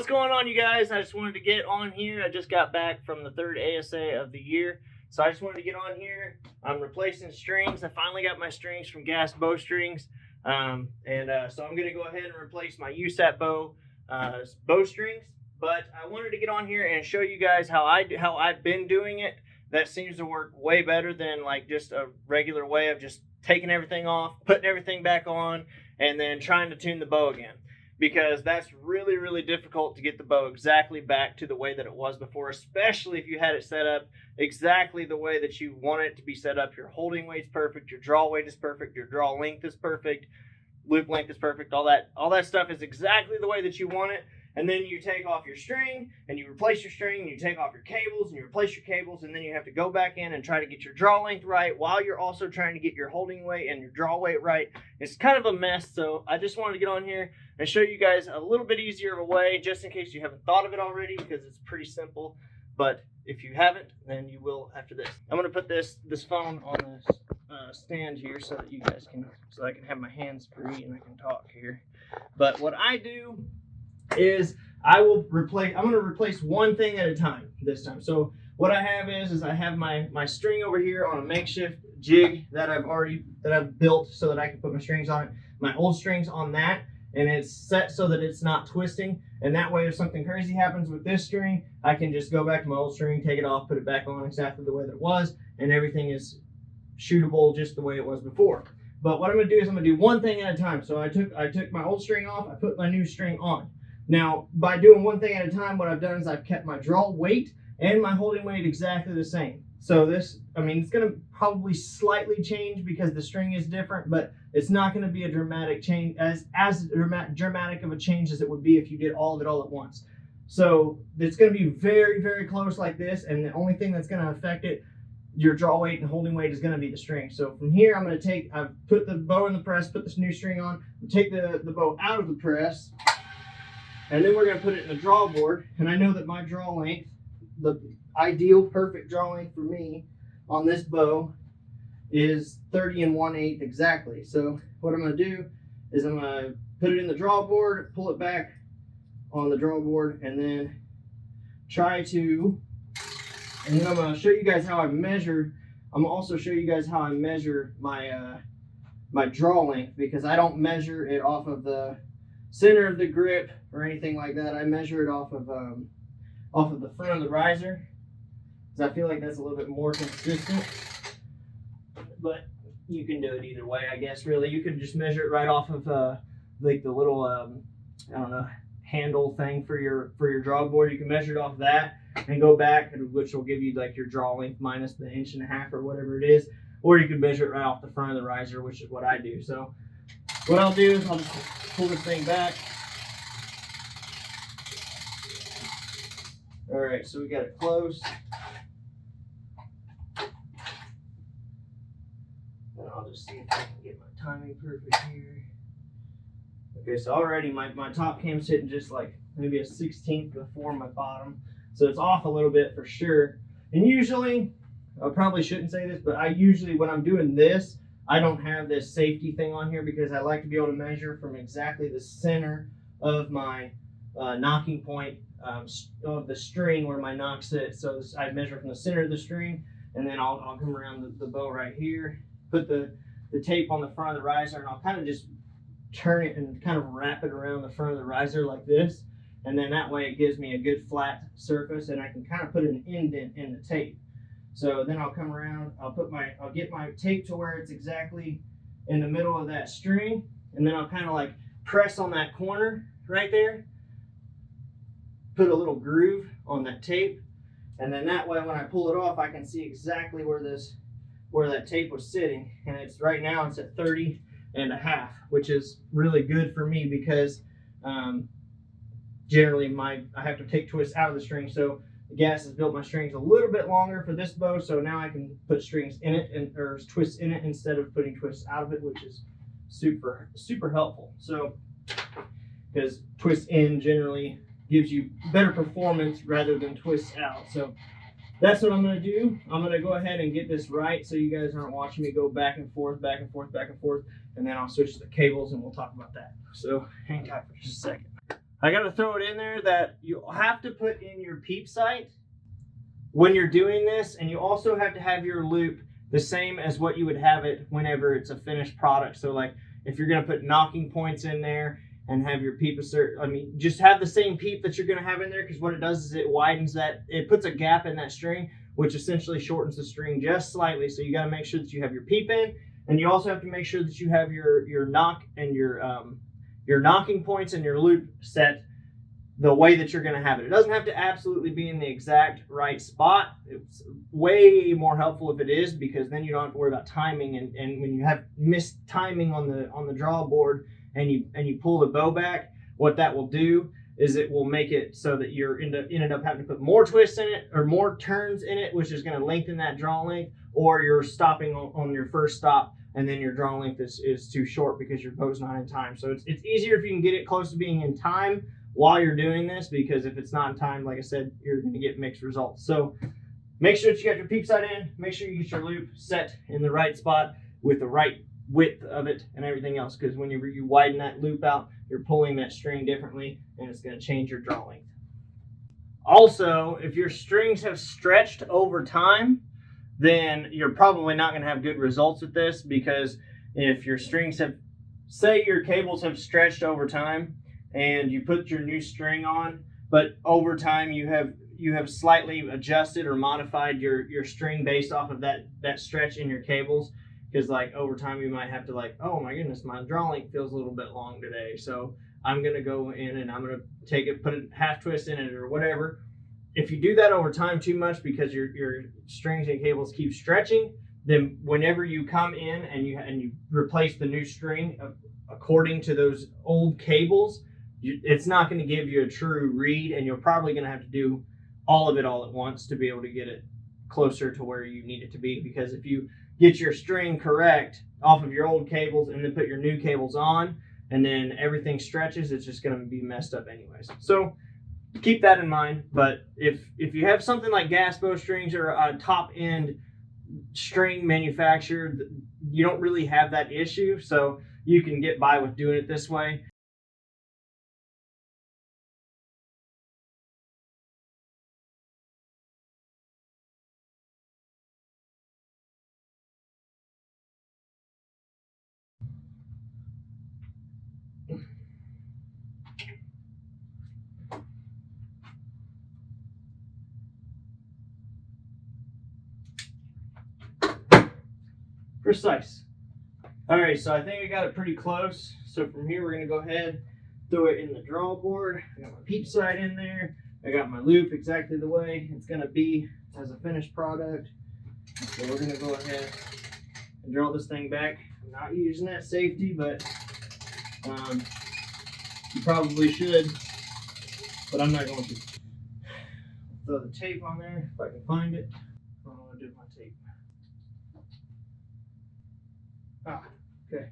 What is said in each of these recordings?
going on, you guys? I just wanted to get on here. I just got back from the third ASA of the year, so I just wanted to get on here. I'm replacing strings. I finally got my strings from Gas Bowstrings, so I'm going to go ahead and replace my USAT bowstrings. But I wanted to get on here and show you guys how I've been doing it. That seems to work way better than like just a regular way of just taking everything off, putting everything back on, and then trying to tune the bow again. Because that's really, really difficult to get the bow exactly back to the way that it was before, especially if you had it set up exactly the way that you want it to be set up. Your holding weight's perfect, your draw weight is perfect, your draw length is perfect, loop length is perfect, all that stuff is exactly the way that you want it. And then you take off your string and you replace your string, and you take off your cables and you replace your cables, and then you have to go back in and try to get your draw length right while you're also trying to get your holding weight and your draw weight right. It's kind of a mess, so I just wanted to get on here and show you guys a little bit easier of a way, just in case you haven't thought of it already, because it's pretty simple. But if you haven't, then you will after this. I'm going to put this phone on this stand here so that you guys so I can have my hands free and I can talk here. But what I do is I'm going to replace one thing at a time this time. So what I have is I have my string over here on a makeshift jig that I've built so that I can put my strings on it. My old string's on that, and it's set so that it's not twisting. And that way, if something crazy happens with this string, I can just go back to my old string, take it off, put it back on exactly the way that it was, and everything is shootable just the way it was before. But what I'm going to do is I'm going to do one thing at a time. So I took my old string off, I put my new string on. Now, by doing one thing at a time, what I've done is I've kept my draw weight and my holding weight exactly the same. So this, it's going to probably slightly change because the string is different, but it's not going to be a dramatic change, as dramatic of a change as it would be if you did all of it all at once. So it's going to be very, very close like this, and the only thing that's going to affect it, your draw weight and holding weight, is going to be the string. So from here, I've put the bow in the press, put this new string on, take the bow out of the press, and then we're going to put it in the draw board. And I know that my draw length, the ideal perfect draw length for me on this bow, is 30 1/8 exactly. So what I'm going to do is I'm going to put it in the draw board, pull it back on the draw board, and then and then I'm going to show you guys how I measure. I'm going to also show you guys how I measure my my draw length, because I don't measure it off of the center of the grip or anything like that. I measure it off of the front of the riser, because I feel like that's a little bit more consistent. But you can do it either way, I guess. Really, you could just measure it right off of like the little I don't know, handle thing for your draw board. You can measure it off that and go back, which will give you like your draw length minus the 1.5 inches or whatever it is. Or you can measure it right off the front of the riser, which is what I do. So what I'll do is I'll just pull this thing back. All right, so we got it close. And I'll just see if I can get my timing perfect here. Okay, so already my top cam's hitting just like maybe a 1/16 before my bottom. So it's off a little bit for sure. And usually, I probably shouldn't say this, but when I'm doing this, I don't have this safety thing on here, because I like to be able to measure from exactly the center of my knocking point of the string where my knock sits. So I measure from the center of the string, and then I'll come around the bow right here, put the tape on the front of the riser, and I'll kind of just turn it and kind of wrap it around the front of the riser like this. And then that way it gives me a good flat surface, and I can kind of put an indent in the tape. So then I'll come around, I'll get my tape to where it's exactly in the middle of that string, and then I'll kind of like press on that corner right there, put a little groove on that tape, and then that way when I pull it off, I can see exactly where that tape was sitting. And it's right now it's at 30 1/2, which is really good for me, because generally I have to take twists out of the string. So the Gas has built my strings a little bit longer for this bow, so now I can put strings in it or twists in it instead of putting twists out of it, which is super, super helpful. So, because twist in generally gives you better performance rather than twist out. So that's what I'm going to do. I'm going to go ahead and get this right so you guys aren't watching me go back and forth, back and forth, back and forth, and then I'll switch to the cables and we'll talk about that. So hang tight for just a second. I got to throw it in there that you have to put in your peep sight when you're doing this, and you also have to have your loop the same as what you would have it whenever it's a finished product. So like if you're going to put knocking points in there and have your peep just have the same peep that you're going to have in there, because what it does is it widens that, it puts a gap in that string, which essentially shortens the string just slightly. So you got to make sure that you have your peep in, and you also have to make sure that you have your knock and your knocking points and your loop set the way that you're going to have it. It doesn't have to absolutely be in the exact right spot. It's way more helpful if it is, because then you don't have to worry about timing. And when you have missed timing on the draw board and you pull the bow back, what that will do is it will make it so that you're ended up having to put more twists in it or more turns in it, which is going to lengthen that draw length, or you're stopping on your first stop and then your draw length is too short because your bow's not in time. So it's easier if you can get it close to being in time while you're doing this, because if it's not in time, like I said, you're going to get mixed results. So make sure that you got your peep sight in, make sure you get your loop set in the right spot with the right width of it and everything else, because whenever you widen that loop out, you're pulling that string differently and it's going to change your draw length. Also, if your strings have stretched over time, then you're probably not going to have good results with this, because if your strings have, say your cables have stretched over time and you put your new string on, but over time you have slightly adjusted or modified your string based off of that stretch in your cables, because like over time you might have to like, oh my goodness, my draw length feels a little bit long today, so I'm going to go in and I'm going to take it, put a half twist in it or whatever. If you do that over time too much because your strings and cables keep stretching, then whenever you come in and you replace the new string according to those old cables, it's not going to give you a true read, and you're probably going to have to do all of it all at once to be able to get it closer to where you need it to be. Because if you get your string correct off of your old cables and then put your new cables on and then everything stretches, it's just going to be messed up anyways. So keep that in mind. But if you have something like gas bowstrings or a top end string manufacturer, you don't really have that issue, so you can get by with doing it this way. Precise. All right, so I think I got it pretty close. So from here, we're going to go ahead, throw it in the draw board. I got my peep sight in there. I got my loop exactly the way it's going to be as a finished product. So we're going to go ahead and draw this thing back. I'm not using that safety, but you probably should, but I'm not going to. Throw the tape on there if I can find it. I don't know what to do with my tape. Ah, okay,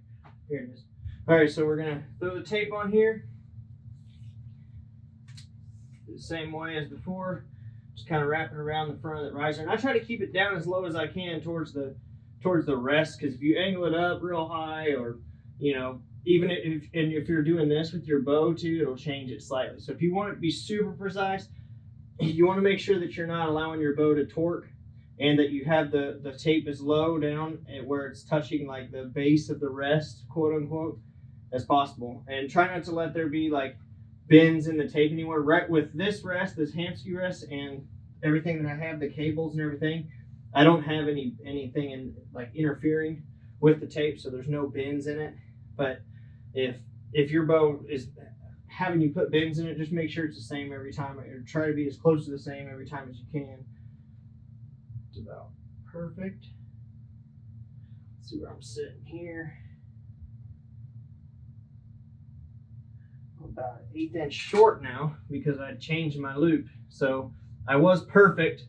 here it is. All right, so we're gonna throw the tape on here the same way as before, just kind of wrap it around the front of the riser. And I try to keep it down as low as I can towards the rest, because if you angle it up real high, or even if you're doing this with your bow too, it'll change it slightly. So if you want it to be super precise, you want to make sure that you're not allowing your bow to torque, and that you have the tape as low down and where it's touching like the base of the rest, quote unquote, as possible. And try not to let there be like bends in the tape anywhere. Right with this rest, this Hamskea rest, and everything that I have, the cables and everything, I don't have anything in like interfering with the tape, so there's no bends in it. But if your bow is having you put bends in it, just make sure it's the same every time, or try to be as close to the same every time as you can. It's about perfect. Let's see where I'm sitting here. I'm about an 1/8 inch short now because I changed my loop. So I was perfect.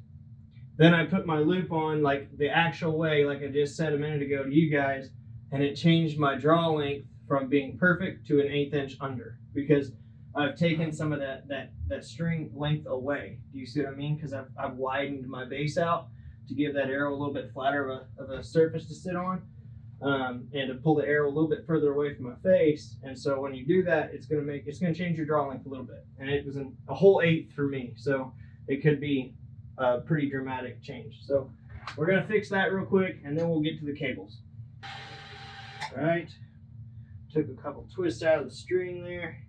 Then I put my loop on like the actual way, like I just said a minute ago to you guys, and it changed my draw length from being perfect to an 1/8 inch under, because I've taken some of that string length away. Do you see what I mean? Because I've widened my base out to give that arrow a little bit flatter of a surface to sit on. and to pull the arrow a little bit further away from my face. And so when you do that, it's going to change your draw length a little bit. And it was a whole 1/8 for me, so it could be a pretty dramatic change. So we're going to fix that real quick, and then we'll get to the cables. All right, took a couple twists out of the string there,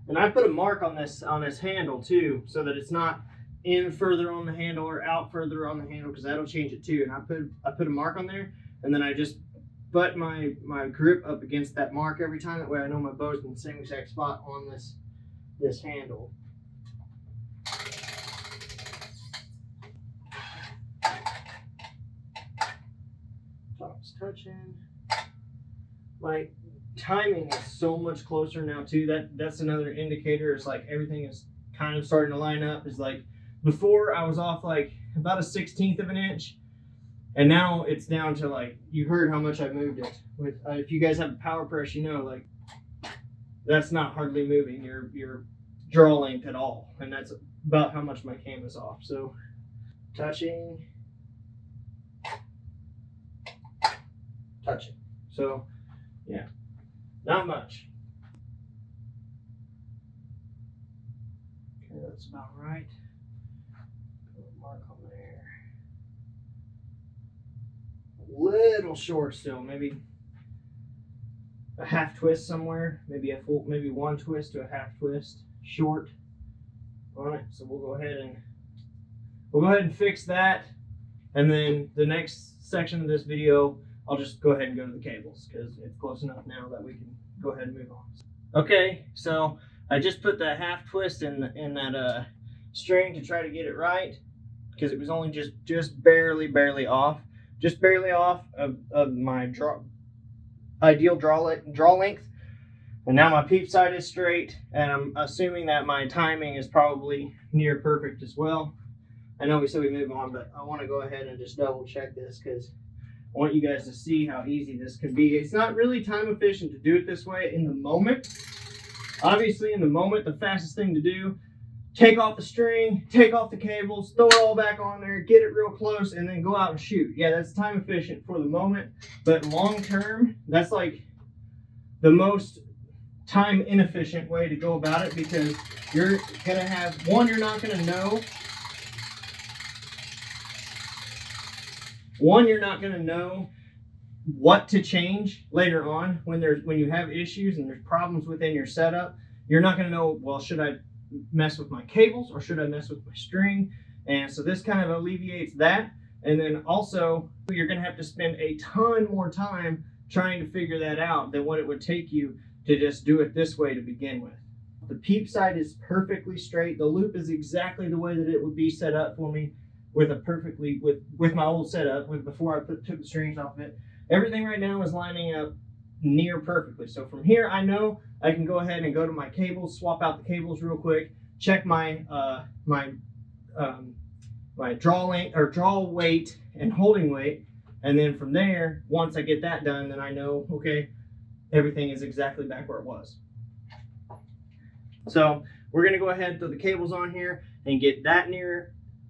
and I put a mark on this handle too, so that it's not in further on the handle or out further on the handle, because that'll change it too. And I put a mark on there, and then I just butt my grip up against that mark every time. That way I know my bow's in the same exact spot on this handle. Top's touching. My timing is so much closer now too. That's another indicator. It's like everything is kind of starting to line up. It's like before I was off like about a 1/16 of an inch, and now it's down to like, you heard how much I moved it. With if you guys have a power press, you know, like that's not hardly moving your draw length at all, and that's about how much my cam is off. So touching. So yeah, not much. Okay, that's about right. Put a mark on there. A little short still, maybe a half twist somewhere, maybe one twist to a half twist short on it. So we'll go ahead and fix that, and then the next section of this video, I'll just go ahead and go to the cables, because it's close enough now that we can go ahead and move on. Okay, so I just put the half twist in that string to try to get it right, because it was only just barely off, of my ideal draw length. And now my peep side is straight, and I'm assuming that my timing is probably near perfect as well. I know we said we move on, but I want to go ahead and just double check this, because I want you guys to see how easy this can be. It's not really time efficient to do it this way in the moment. Obviously, in the moment, the fastest thing to do, take off the string, take off the cables, throw it all back on there, get it real close, and then go out and shoot. Yeah, that's time efficient for the moment, but long term, that's like the most time inefficient way to go about it, because you're gonna have, one, you're not gonna know what to change later on when you have issues and there's problems within your setup. You're not going to know, well, should I mess with my cables or should I mess with my string? And so this kind of alleviates that. And then also, you're going to have to spend a ton more time trying to figure that out than what it would take you to just do it this way to begin with. The peep side is perfectly straight. The loop is exactly the way that it would be set up for me with my old setup, before I took the strings off of it. Everything right now is lining up near perfectly. So from here, I know I can go ahead and go to my cables, swap out the cables real quick, check my draw length or draw weight and holding weight, and then from there, once I get that done, then I know, okay, everything is exactly back where it was. So we're gonna go ahead and throw the cables on here and get that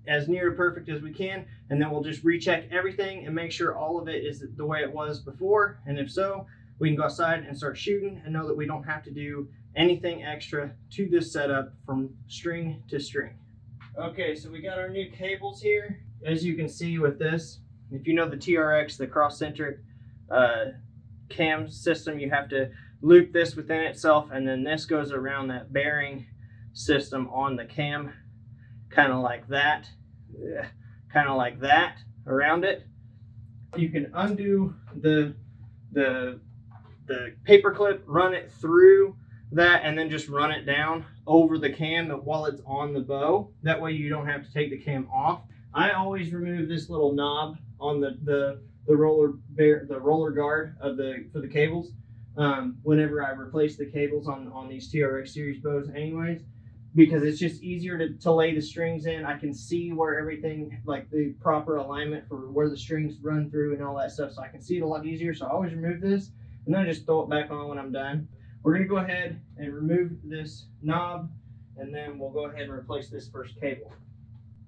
as near perfect as we can, and then we'll just recheck everything and make sure all of it is the way it was before. And if so, we can go outside and start shooting and know that we don't have to do anything extra to this setup from string to string. Okay, so we got our new cables here. As you can see with this, if you know the TRX, the cross-centric cam system, you have to loop this within itself, and then this goes around that bearing system on the cam, kind of like that around it. You can undo the paper clip, run it through that, and then just run it down over the cam while it's on the bow. That way you don't have to take the cam off. I always remove this little knob on the roller guard for the cables whenever I replace the cables on these TRX series bows anyways, because it's just easier to lay the strings in. I can see where everything, like the proper alignment for where the strings run through and all that stuff, so I can see it a lot easier. So I always remove this, and then I just throw it back on when I'm done. We're going to go ahead and remove this knob, and then we'll go ahead and replace this first cable.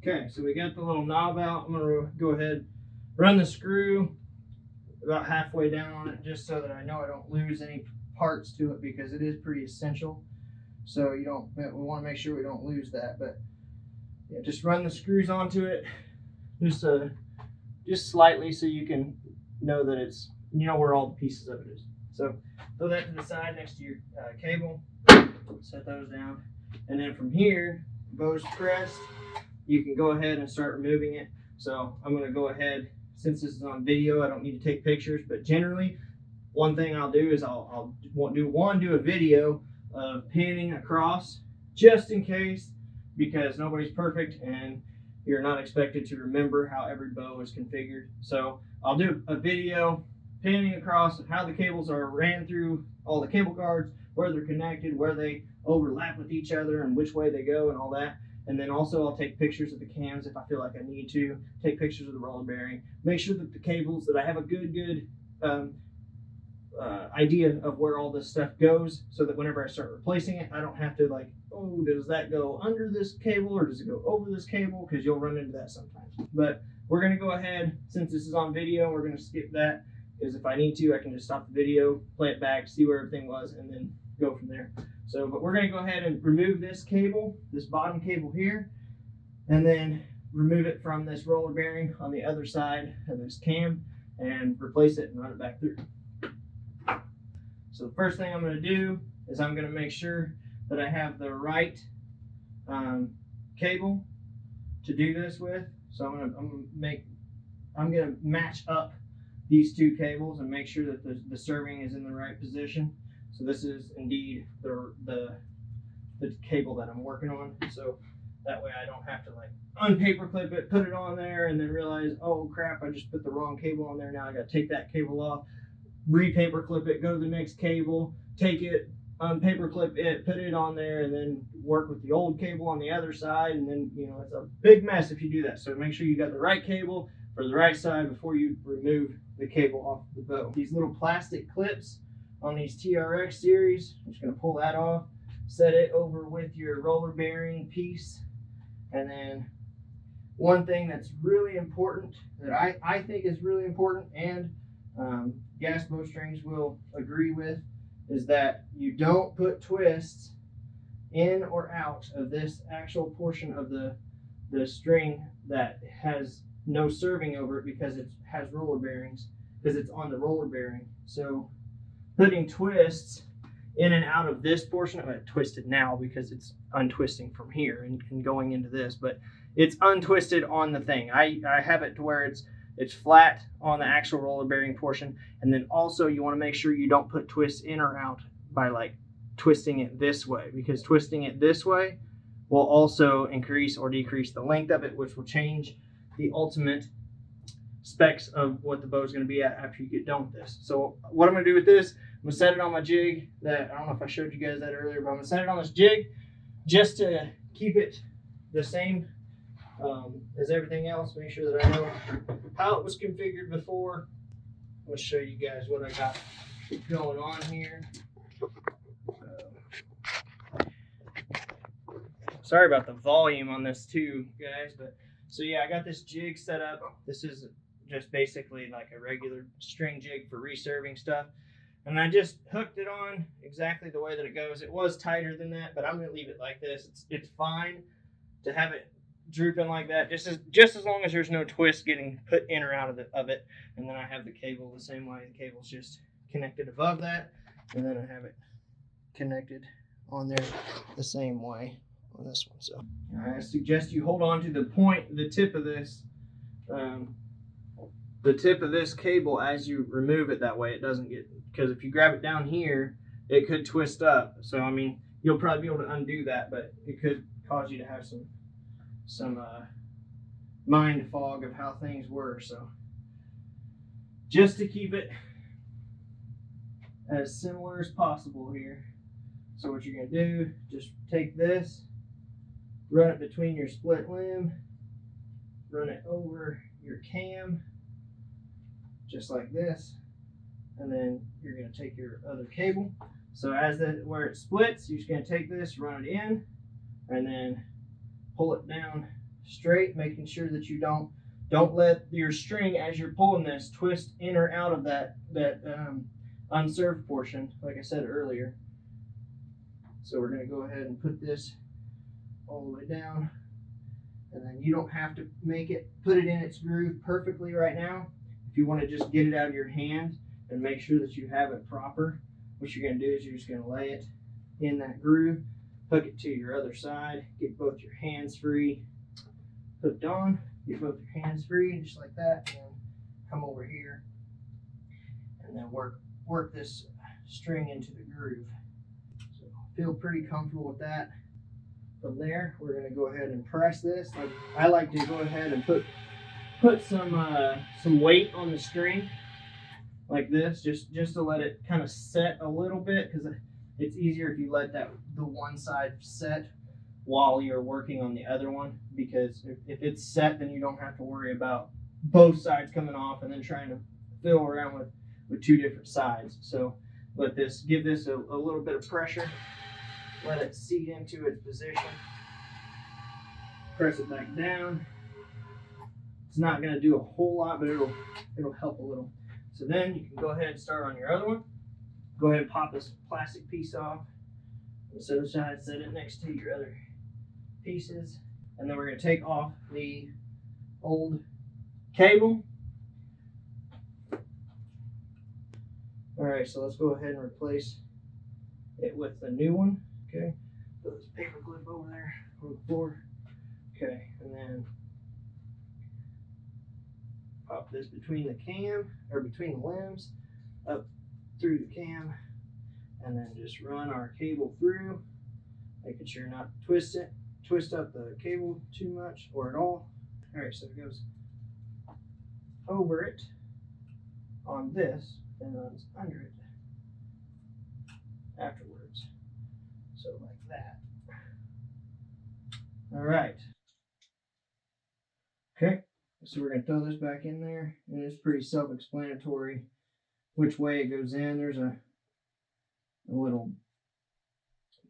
Okay, so we got the little knob out. I'm going to go ahead, run the screw about halfway down on it, just so that I know I don't lose any parts to it, because it is pretty essential. So we want to make sure we don't lose that. But yeah, just run the screws onto it, just slightly, so you can know that it's, you know, where all the pieces of it is. So throw that to the side next to your cable, set those down, and then from here, bow's pressed, you can go ahead and start removing it. So I'm going to go ahead, since this is on video, I don't need to take pictures, but generally one thing I'll do is I'll do a video of panning across, just in case, because nobody's perfect and you're not expected to remember how every bow is configured. So I'll do a video panning across how the cables are ran through all the cable guards, where they're connected, where they overlap with each other, and which way they go, and all that. And then also I'll take pictures of the cams if I feel like I need to, take pictures of the roller bearing, make sure that the cables, that I have a good idea of where all this stuff goes, so that whenever I start replacing it, I don't have to like, oh, does that go under this cable or does it go over this cable? Because you'll run into that sometimes. But we're going to go ahead, since this is on video, we're going to skip that, because if I need to, I can just stop the video, play it back, see where everything was, and then go from there. So, but we're going to go ahead and remove this cable, this bottom cable here, and then remove it from this roller bearing on the other side of this cam, and replace it and run it back through. So the first thing I'm going to do is I'm going to make sure that I have the right cable to do this with. So I'm going to match up these two cables and make sure that the serving is in the right position. So this is indeed the cable that I'm working on. So that way I don't have to like unpaper clip it, put it on there, and then realize, oh crap, I just put the wrong cable on there. Now I got to take that cable off, re-paper clip it, go to the next cable, take it, unpaper clip it, put it on there, and then work with the old cable on the other side. And then, you know, it's a big mess if you do that. So make sure you got the right cable for the right side before you remove the cable off the bow. These little plastic clips on these TRX series, I'm just going to pull that off, set it over with your roller bearing piece. And then one thing that's really important, that I think is really important, and gas bowstrings will agree with, is that you don't put twists in or out of this actual portion of the string that has no serving over it, because it has roller bearings, because it's on the roller bearing. So putting twists in and out of this portion, I'm twisted now because it's untwisting from here and going into this, but it's untwisted on the thing. I have it to where it's flat on the actual roller bearing portion. And then also you want to make sure you don't put twists in or out by like twisting it this way, because twisting it this way will also increase or decrease the length of it, which will change the ultimate specs of what the bow is going to be at after you get done with this. So what I'm going to do with this, I'm going to set it on my jig that, I don't know if I showed you guys that earlier, but I'm going to set it on this jig just to keep it the same as everything else. Make sure that I know how it was configured before. I'm going to show you guys what I got going on here. Sorry about the volume on this too, guys, but so yeah, I got this jig set up. This is just basically like a regular string jig for reserving stuff. And I just hooked it on exactly the way that it goes. It was tighter than that, but I'm going to leave it like this. It's fine to have it drooping like that, just as long as there's no twist getting put in or out of it. And then I have the cable the same way. The cable's just connected above that, and then I have it connected on there the same way on this one. So I suggest you hold on to the tip of this cable as you remove it. That way it doesn't get, because if you grab it down here, it could twist up. So I mean, you'll probably be able to undo that, but it could cause you to have some mind fog of how things were. So just to keep it as similar as possible here. So what you're going to do, just take this, run it between your split limb, run it over your cam, just like this, and then you're going to take your other cable. So where it splits, you're just going to take this, run it in, and then pull it down straight, making sure that you don't Don't let your string, as you're pulling this, twist in or out of that unserved portion, like I said earlier. So we're going to go ahead and put this all the way down, and then you don't have to put it in its groove perfectly right now. If you want to just get it out of your hand and make sure that you have it proper, what you're going to do is you're just going to lay it in that groove, hook it to your other side, get both your hands free, hooked on, get both your hands free, just like that, and then come over here and then work this string into the groove. So feel pretty comfortable with that. From there, we're going to go ahead and press this. I like to go ahead and put some weight on the string like this, just to let it kind of set a little bit, because it's easier if you let the one side set while you're working on the other one, because if it's set, then you don't have to worry about both sides coming off and then trying to fiddle around with two different sides. So give this a little bit of pressure, let it seat into its position, press it back down. It's not going to do a whole lot, but it'll help a little. So then you can go ahead and start on your other one. Go ahead and pop this plastic piece off. This other side, set it next to your other pieces. And then we're going to take off the old cable. All right, so let's go ahead and replace it with the new one. Okay, put this paper clip over there on the floor. Okay, and then pop this between the cam, or between the limbs, up through the cam, and then just run our cable through, making sure not to twist up the cable too much or at all. All right, so it goes over it on this, then runs under it afterwards. So like that. All right. Okay, so we're going to throw this back in there, and it's pretty self-explanatory which way it goes in. There's a little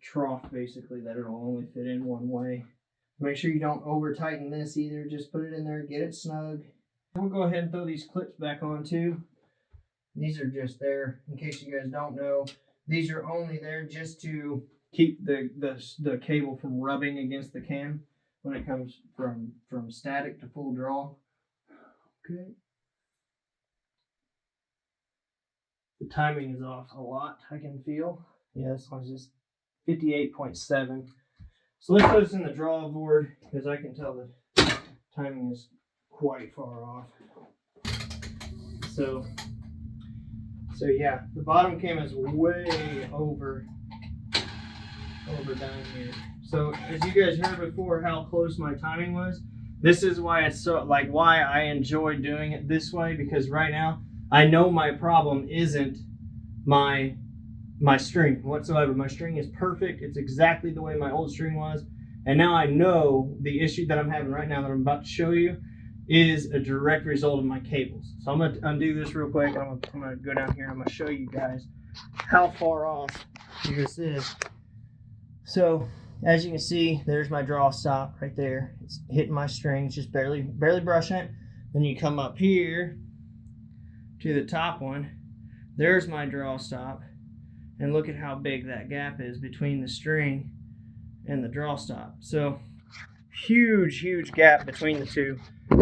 trough basically that it'll only fit in one way. Make sure you don't over tighten this either. Just put it in there, get it snug. We'll go ahead and throw these clips back on too. These are just there in case you guys don't know. These are only there just to keep the cable from rubbing against the cam when it comes from static to full draw. Okay. The timing is off a lot, I can feel. Yeah, this one's just 58.7. So let's put this in the draw board, because I can tell the timing is quite far off. So yeah, the bottom cam is way over down here. So as you guys heard before how close my timing was, this is why it's so, why I enjoy doing it this way, because right now I know my problem isn't my string whatsoever. My string is perfect. It's exactly the way my old string was. And now I know the issue that I'm having right now that I'm about to show you is a direct result of my cables. So I'm going to undo this real quick. I'm going to go down here and I'm going to show you guys how far off this is. So as you can see, there's my draw stop right there. It's hitting my string, it's just barely brushing it. Then you come up here to the top one. There's my draw stop. And look at how big that gap is between the string and the draw stop. So huge gap between the two.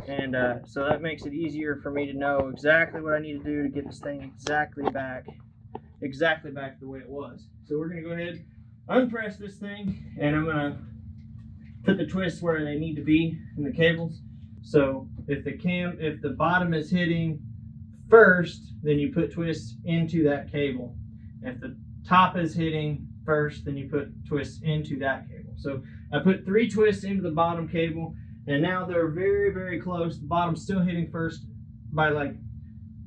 And so that makes it easier for me to know exactly what I need to do to get this thing exactly back to the way it was. So we're going to go ahead, unpress this thing, and I'm going to put the twists where they need to be in the cables. So if the bottom is hitting first, then you put twists into that cable. If the top is hitting first, then you put twists into that cable. So I put 3 twists into the bottom cable, and now they're very close. The bottom's still hitting first by like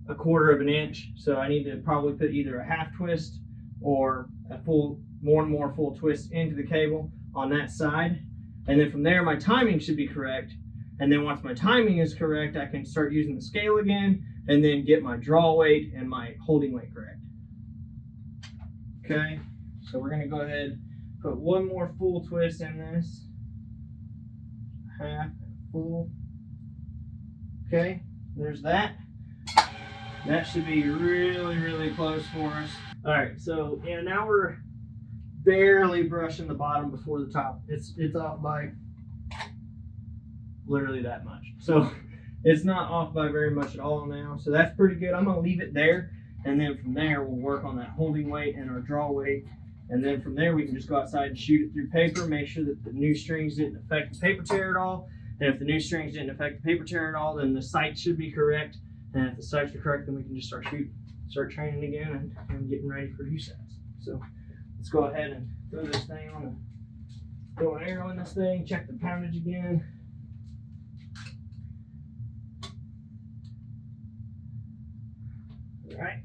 1/4 of an inch. So I need to probably put either a half twist or a more full twist into the cable on that side. And then from there, my timing should be correct. And then once my timing is correct, I can start using the scale again and then get my draw weight and my holding weight correct. Okay, so we're going to go ahead and put one more full twist in this. Half, full. Okay, there's that. That should be really, really close for us. All right, so yeah, now we're barely brushing the bottom before the top. It's off by literally that much. So it's not off by very much at all now. So that's pretty good. I'm gonna leave it there, and then from there we'll work on that holding weight and our draw weight. And then from there we can just go outside and shoot it through paper, make sure that the new strings didn't affect the paper tear at all. And if the new strings didn't affect the paper tear at all, then the sights should be correct. And if the sights are correct, then we can just start shooting, start training again, and getting ready for USATs. So let's go ahead and throw this thing on and throw an arrow in this thing, check the poundage again. All right.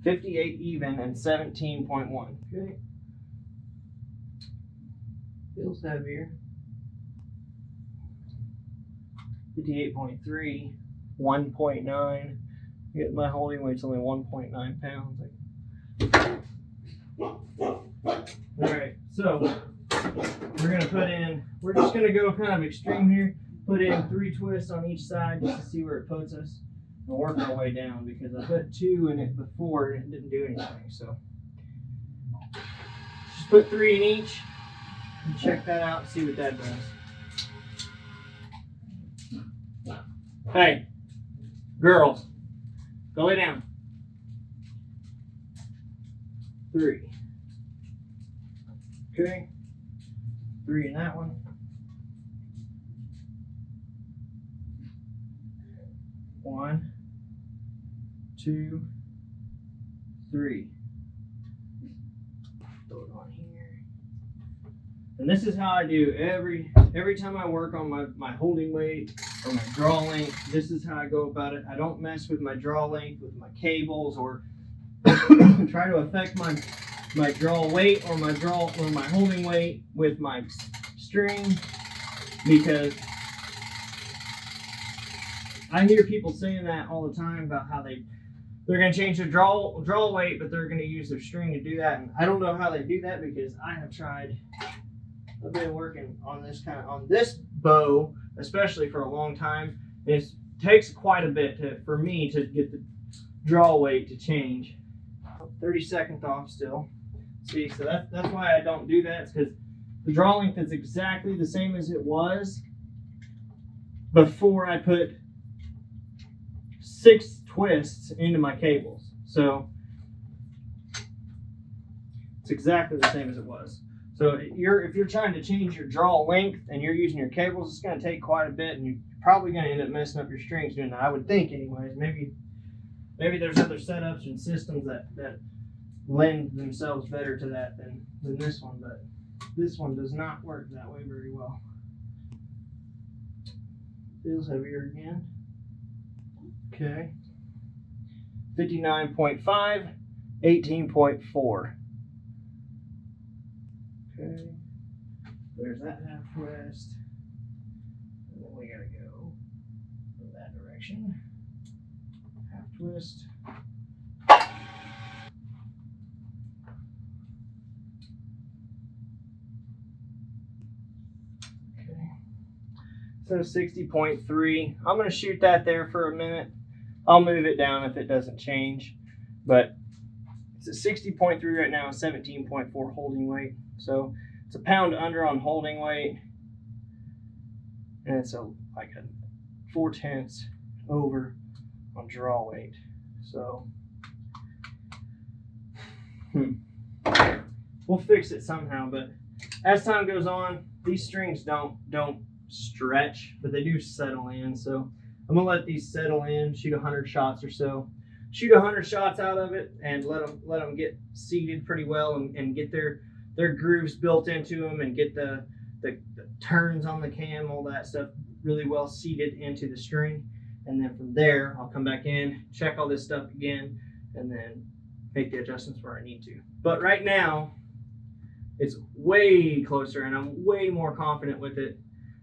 $58 even and 17.1. Okay. Feels heavier. 58.3, 1.9. Get my holding weight's only 1.9 pounds. Alright, so we're just gonna go kind of extreme here, put in 3 twists on each side just to see where it puts us, and work our way down, because I put 2 in it before and it didn't do anything. So just put 3 in each and check that out and see what that does. Hey, girls, go lay down. 3. Okay. 3 in that one. 1, 2, 3. Throw it on here. And this is how I do every time I work on my holding weight or my draw length. This is how I go about it. I don't mess with my draw length with my cables, or try to affect my draw weight or my holding weight with my string, because I hear people saying that all the time about how they're going to change their draw weight, but they're going to use their string to do that. And I don't know how they do that, because I have tried. I've been working on this bow, especially for a long time. It takes quite a bit for me to get the draw weight to change. 32nd off still. See, so that's why I don't do that. It's because the draw length is exactly the same as it was before I put 6 twists into my cables. So it's exactly the same as it was. So if you're trying to change your draw length and you're using your cables, it's going to take quite a bit, and you're probably going to end up messing up your strings doing that. I would think, anyways. Maybe there's other setups and systems that lend themselves better to that than this one, but this one does not work that way very well. Feels heavier again. Okay. 59.5, 18.4. Okay. There's that half twist. And then we gotta go in that direction. Half twist. Okay. So 60.3. I'm gonna shoot that there for a minute. I'll move it down if it doesn't change. But it's at 60.3 right now, 17.4 holding weight. So it's a pound under on holding weight, and it's like a 4/10 over on draw weight. So we'll fix it somehow. But as time goes on, these strings don't stretch, but they do settle in. So I'm gonna let these settle in, shoot 100 shots or so. Shoot 100 shots out of it and let them get seated pretty well, and get their grooves built into them, and get the turns on the cam, all that stuff really well seated into the string. And then from there, I'll come back in, check all this stuff again, and then make the adjustments where I need to. But right now, it's way closer, and I'm way more confident with it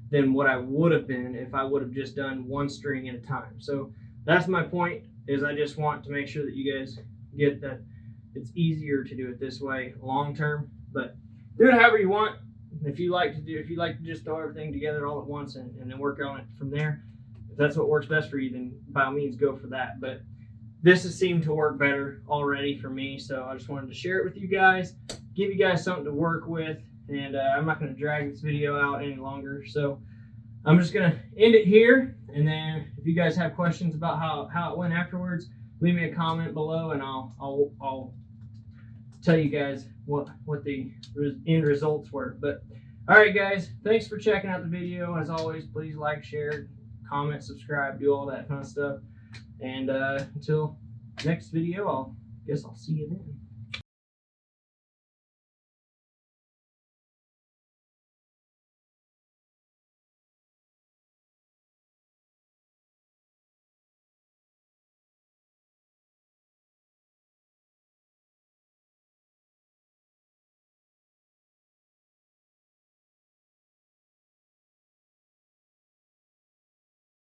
than what I would have been if I would have just done one string at a time. So that's my point, is I just want to make sure that you guys get that it's easier to do it this way long term. But do it however you want. if you like to just throw everything together all at once and then work on it from there, if that's what works best for you, then by all means go for that. But this has seemed to work better already for me, so I just wanted to share it with you guys, give you guys something to work with, and I'm not going to drag this video out any longer. So I'm just going to end it here, and then if you guys have questions about how it went afterwards, leave me a comment below, and I'll tell you guys what the end results were. But all right, guys, thanks for checking out the video. As always, please like, share, comment, subscribe, do all that fun stuff. And until next video, I'll see you then.